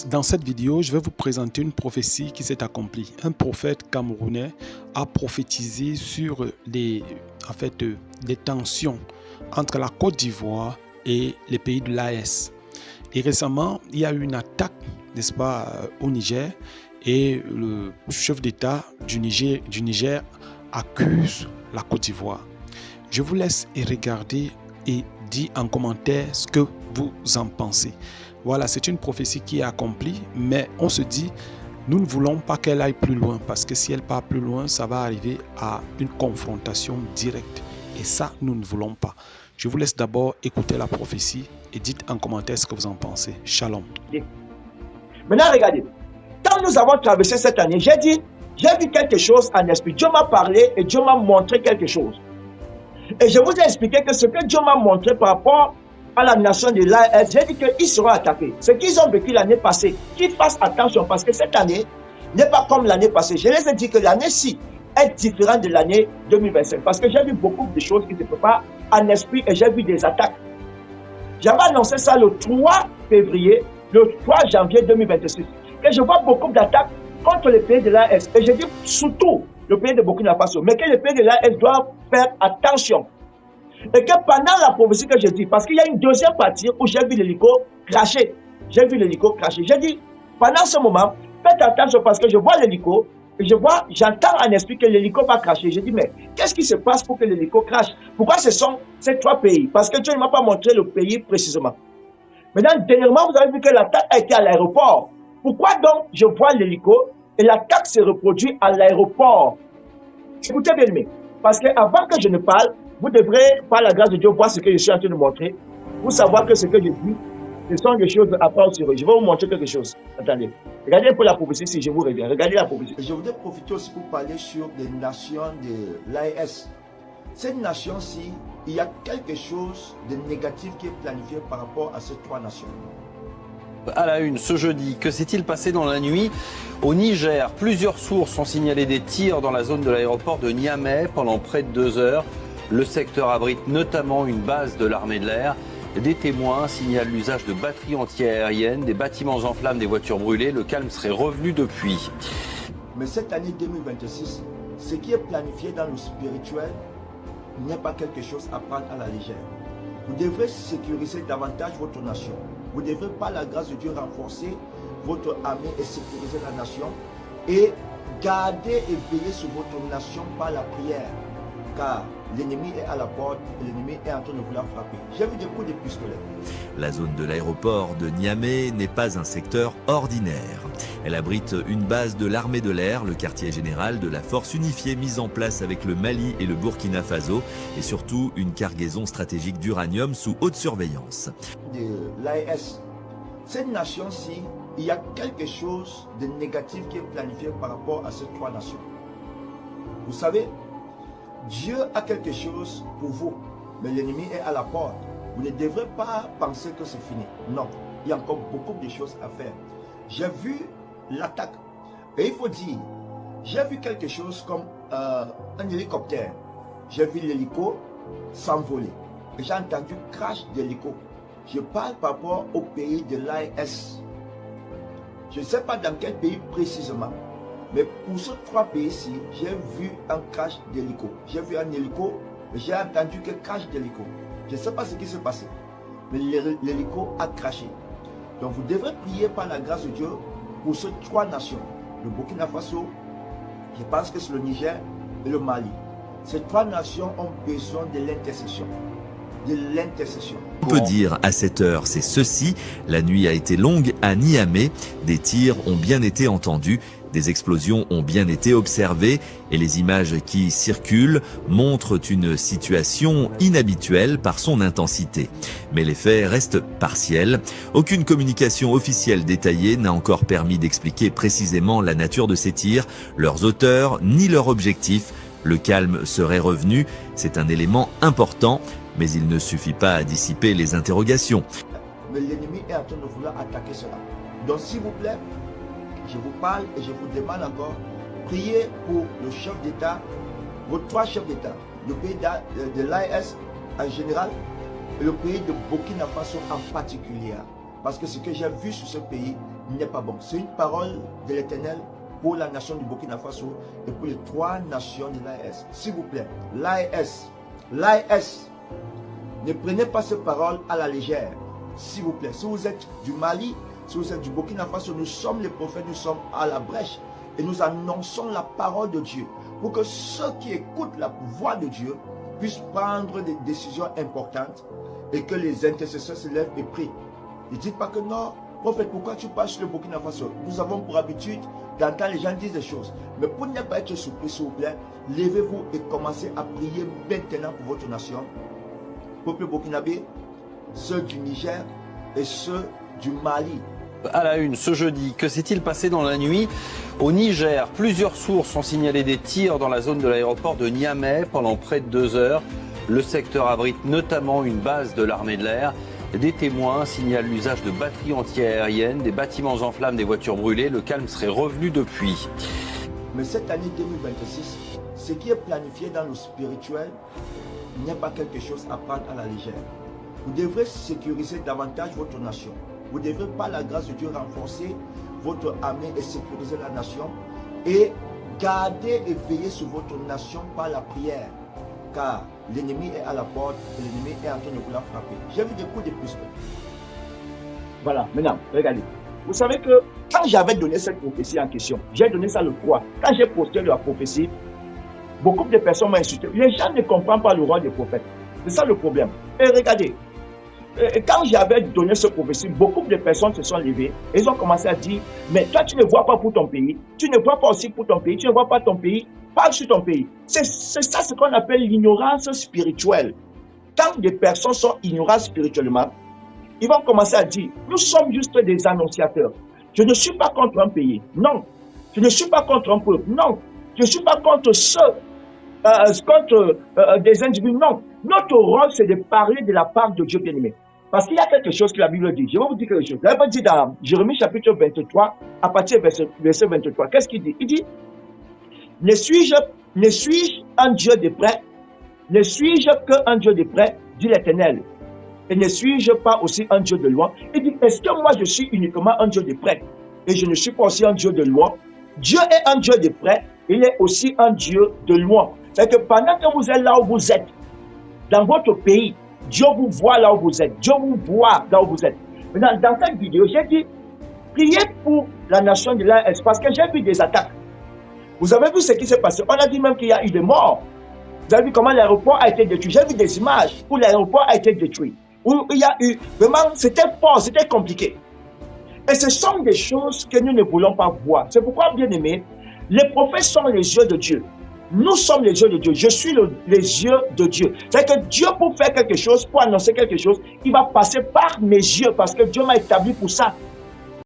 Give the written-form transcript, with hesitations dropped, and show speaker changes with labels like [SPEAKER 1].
[SPEAKER 1] Dans cette vidéo, je vais vous présenter une prophétie qui s'est accomplie. Un prophète camerounais a prophétisé sur les tensions entre la Côte d'Ivoire et les pays de l'AES. Et récemment, il y a eu une attaque, n'est-ce pas, au Niger, et le chef d'État du Niger accuse la Côte d'Ivoire. Je vous laisse regarder et dire en commentaire ce que vous en pensez. Voilà, c'est une prophétie qui est accomplie, mais on se dit, nous ne voulons pas qu'elle aille plus loin, parce que si elle part plus loin, ça va arriver à une confrontation directe. Et ça, nous ne voulons pas. Je vous laisse d'abord écouter la prophétie et dites en commentaire ce que vous en pensez. Shalom.
[SPEAKER 2] Maintenant, regardez. Quand nous avons traversé cette année, j'ai vu quelque chose en esprit. Dieu m'a parlé et Dieu m'a montré quelque chose. Et je vous ai expliqué que ce que Dieu m'a montré par rapport à la nation de l'AES, j'ai dit qu'ils seront attaqués. Ce qu'ils ont vécu l'année passée, qu'ils fassent attention parce que cette année n'est pas comme l'année passée. Je les ai dit que l'année-ci est différente de l'année 2025 parce que j'ai vu beaucoup de choses qui se préparent en esprit et j'ai vu des attaques. J'avais annoncé ça le 3 février, le 3 janvier 2026. Que je vois beaucoup d'attaques contre les pays de l'AES. Et je dis surtout le pays de Burkina Faso, mais que les pays de l'AES doivent faire attention. Et que pendant la prophétie que je dis, parce qu'il y a une deuxième partie où j'ai vu l'hélico cracher. J'ai vu l'hélico cracher. J'ai dit, pendant ce moment, faites attention parce que je vois l'hélico, et j'entends en esprit que l'hélico va cracher. Je dis, mais qu'est-ce qui se passe pour que l'hélico crache? Pourquoi ce sont ces trois pays? Parce que Dieu ne m'a pas montré le pays précisément. Maintenant, dernièrement, vous avez vu que l'attaque a été à l'aéroport. Pourquoi donc je vois l'hélico et l'attaque se reproduit à l'aéroport? Écoutez bien, mais parce qu'avant que je ne parle, vous devrez, par la grâce de Dieu, voir ce que je suis en train de montrer, pour savoir que ce que je dis, ce sont des choses à part sur eux. Je vais vous montrer quelque chose. Attendez. Regardez un peu la prophétie si je vous reviens. Regardez la prophétie.
[SPEAKER 3] Je voudrais profiter aussi pour parler sur les nations de l'AES. Cette nation-ci, il y a quelque chose de négatif qui est planifié par rapport à ces trois nations.
[SPEAKER 4] À la une ce jeudi, que s'est-il passé dans la nuit au Niger? Plusieurs sources ont signalé des tirs dans la zone de l'aéroport de Niamey pendant près de 2 heures. Le secteur abrite notamment une base de l'armée de l'air. Des témoins signalent l'usage de batteries anti-aériennes, des bâtiments en flammes, des voitures brûlées. Le calme serait revenu depuis.
[SPEAKER 3] Mais cette année 2026, ce qui est planifié dans le spirituel n'est pas quelque chose à prendre à la légère. Vous devrez sécuriser davantage votre nation. Vous devrez, par la grâce de Dieu, renforcer votre armée et sécuriser la nation et garder et veiller sur votre nation par la prière. Car l'ennemi est à la porte et l'ennemi est en train de vouloir frapper. J'ai vu des coups de pistolet.
[SPEAKER 5] La zone de l'aéroport de Niamey n'est pas un secteur ordinaire. Elle abrite une base de l'armée de l'air, le quartier général de la force unifiée mise en place avec le Mali et le Burkina Faso, et surtout une cargaison stratégique d'uranium sous haute surveillance.
[SPEAKER 3] De l'AES, cette nation-ci, il y a quelque chose de négatif qui est planifié par rapport à ces trois nations. Vous savez, Dieu a quelque chose pour vous, mais l'ennemi est à la porte. Vous ne devrez pas penser que c'est fini. Non, il y a encore beaucoup de choses à faire. J'ai vu l'attaque. Et il faut dire, j'ai vu quelque chose comme un hélicoptère. J'ai vu l'hélico s'envoler. Et j'ai entendu crash d'hélico. Je parle par rapport au pays de l'AES. Je ne sais pas dans quel pays précisément. Mais pour ces trois pays-ci, j'ai vu un crash d'hélico. J'ai vu un hélico et j'ai entendu que crash d'hélico. Je ne sais pas ce qui s'est passé. Mais l'hélico a crashé. Donc vous devrez prier par la grâce de Dieu pour ces trois nations. Le Burkina Faso, je pense que c'est le Niger et le Mali. Ces trois nations ont besoin de l'intercession.
[SPEAKER 5] On peut dire à cette heure, c'est ceci. La nuit a été longue à Niamey. Des tirs ont bien été entendus. Des explosions ont bien été observées et les images qui circulent montrent une situation inhabituelle par son intensité. Mais les faits restent partiels. Aucune communication officielle détaillée n'a encore permis d'expliquer précisément la nature de ces tirs, leurs auteurs ni leur objectif. Le calme serait revenu, c'est un élément important, mais il ne suffit pas à dissiper les interrogations.
[SPEAKER 3] Mais l'ennemi est en train de vouloir attaquer cela. Donc s'il vous plaît, je vous parle et je vous demande encore, priez pour le chef d'État, vos trois chefs d'État, le pays de l'AES en général et le pays de Burkina Faso en particulier. Parce que ce que j'ai vu sur ce pays n'est pas bon. C'est une parole de l'Éternel pour la nation du Burkina Faso et pour les 3 nations de l'AES. S'il vous plaît, l'AES, ne prenez pas ces paroles à la légère. S'il vous plaît, si vous êtes du Mali, si vous êtes du Burkina Faso, nous sommes les prophètes, nous sommes à la brèche et nous annonçons la parole de Dieu pour que ceux qui écoutent la voix de Dieu puissent prendre des décisions importantes et que les intercesseurs se lèvent et prient. Ne dites pas que non, prophète, pourquoi tu passes sur le Burkina Faso? Nous avons pour habitude d'entendre les gens dire des choses. Mais pour ne pas être surpris, s'il vous plaît, levez-vous et commencez à prier maintenant pour votre nation. Peuple burkinabé, ceux du Niger et ceux du Mali.
[SPEAKER 4] À la une ce jeudi, que s'est-il passé dans la nuit au Niger? Plusieurs sources ont signalé des tirs dans la zone de l'aéroport de Niamey pendant près de 2 heures. Le secteur abrite notamment une base de l'armée de l'air. Des témoins signalent l'usage de batteries anti-aériennes, des bâtiments en flammes, des voitures brûlées. Le calme serait revenu depuis.
[SPEAKER 3] Mais cette année 2026, ce qui est planifié dans le spirituel n'est pas quelque chose à prendre à la légère. Vous devrez sécuriser davantage votre nation. Vous devrez, par la grâce de Dieu, renforcer votre armée et sécuriser la nation. Et garder et veiller sur votre nation par la prière. Car l'ennemi est à la porte et l'ennemi est en train de vous la frapper. J'ai vu des coups de pistolet.
[SPEAKER 2] Voilà, maintenant, regardez. Vous savez que quand j'avais donné cette prophétie en question, j'ai donné ça le 3. Quand j'ai posté la prophétie, beaucoup de personnes m'ont insulté. Les gens ne comprennent pas le rôle des prophètes. C'est ça le problème. Et regardez, quand j'avais donné cette prophétie, beaucoup de personnes se sont levées et ils ont commencé à dire, mais toi tu ne vois pas pour ton pays, tu ne vois pas aussi pour ton pays, tu ne vois pas ton pays, parle sur ton pays. C'est ça ce qu'on appelle l'ignorance spirituelle. Quand des personnes sont ignorantes spirituellement, ils vont commencer à dire, nous sommes juste des annonciateurs. Je ne suis pas contre un pays, non. Je ne suis pas contre un peuple, non. Je ne suis pas contre ceux, contre des individus, non. Notre rôle, c'est de parler de la part de Dieu bien-aimé. Parce qu'il y a quelque chose que la Bible dit. Je vais vous dire quelque chose. La Bible dit dans Jérémie chapitre 23, à partir du verset 23, qu'est-ce qu'il dit? Il dit, ne suis-je un Dieu de près? Ne suis-je qu'un Dieu de près, dit l'Éternel? Et ne suis-je pas aussi un Dieu de loin? Il dit, est-ce que moi je suis uniquement un Dieu de près? Et je ne suis pas aussi un Dieu de loin? Dieu est un Dieu de près, il est aussi un Dieu de loin. C'est que pendant que vous êtes là où vous êtes, dans votre pays, Dieu vous voit là où vous êtes. Dieu vous voit là où vous êtes. Maintenant, dans cette vidéo, j'ai dit, priez pour la nation de l'AES parce que j'ai vu des attaques. Vous avez vu ce qui s'est passé? On a dit même qu'il y a eu des morts. Vous avez vu comment l'aéroport a été détruit? J'ai vu des images où l'aéroport a été détruit. Où il y a eu, vraiment, c'était fort, c'était compliqué. Et ce sont des choses que nous ne voulons pas voir. C'est pourquoi, bien aimé, les prophètes sont les yeux de Dieu. Nous sommes les yeux de Dieu. Je suis les yeux de Dieu. C'est que Dieu, pour faire quelque chose, pour annoncer quelque chose, il va passer par mes yeux parce que Dieu m'a établi pour ça.